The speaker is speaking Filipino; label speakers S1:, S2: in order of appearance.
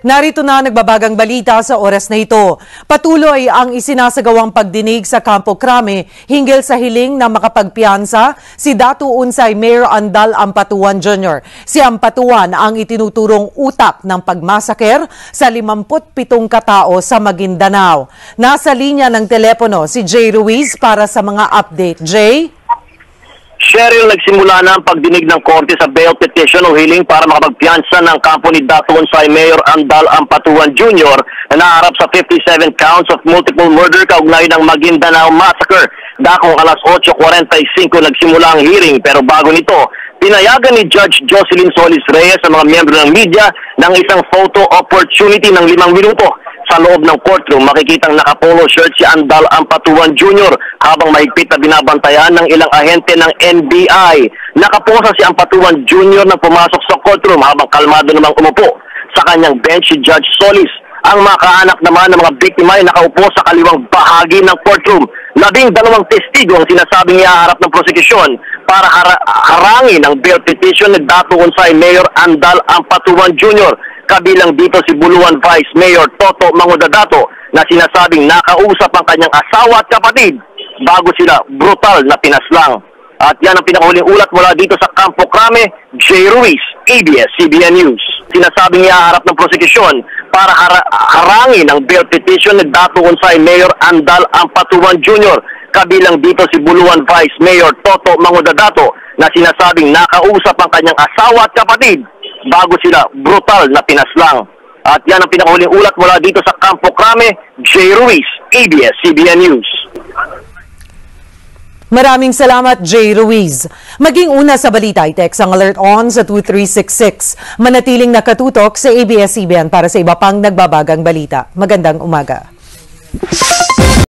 S1: Narito na nagbabagang balita sa oras na ito. Patuloy ang isinasagawang pagdinig sa Campo Crame hinggil sa hiling na makapagpiyansa si Datu Unsay Mayor Andal Ampatuan Jr. Si Ampatuan ang itinuturong utak ng pagmasaker sa 57 katao sa Maguindanao. Nasa linya ng telepono si Jay Ruiz para sa mga update. Jay?
S2: Cheryl, nagsimula na ang pagdinig ng korte sa bail petition o hiling para makapagpiyansa ng kampo ni Datu Unsay Mayor Andal Ampatuan Jr. na naharap sa 57 counts of multiple murder kaugnay ng Maguindanao Massacre. Dakong alas 8:45 nagsimula ang hearing, pero bago nito, pinayagan ni Judge Jocelyn Solis Reyes sa mga miyembro ng media ng isang photo opportunity ng 5 minuto. Sa loob ng courtroom, makikitang nakapolo shirt si Andal Ampatuan Jr. habang mahigpit na binabantayan ng ilang ahente ng NBI. Nakaposa si Ampatuan Jr. na pumasok sa courtroom habang kalmado namang umupo sa kanyang bench si Judge Solis. Ang mga kaanak naman ng mga biktima ay nakaupo sa kaliwang bahagi ng courtroom. 12 testigo ang sinasabing iaharap ng prosekusyon para harangin ang bail petition ni Datu Unsay Mayor Andal Ampatuan Jr. Kabilang dito si Buluan Vice Mayor Toto Mangudadato na sinasabing nakausap ang kanyang asawa at kapatid bago sila brutal na pinaslang. At yan ang pinakahuling ulat mula dito sa Campo Crame. Jay Ruiz, ABS-CBN News. Sinasabing iaharap ng prosekusyon para harangin ang bail petition ni Datu Unsay Mayor Andal Ampatuan Jr. Kabilang dito si Buluan Vice Mayor Toto Mangudadato na sinasabing nakausap ang kanyang asawa at kapatid bago sila brutal na pinaslang. At yan ang pinakahuling ulat mula dito sa Campo Crame. Jay Ruiz, ABS-CBN News.
S1: Maraming salamat, Jay Ruiz. Maging una sa balita, i-text ang alert on sa 2366. Manatiling nakatutok sa ABS-CBN para sa iba pang nagbabagang balita. Magandang umaga.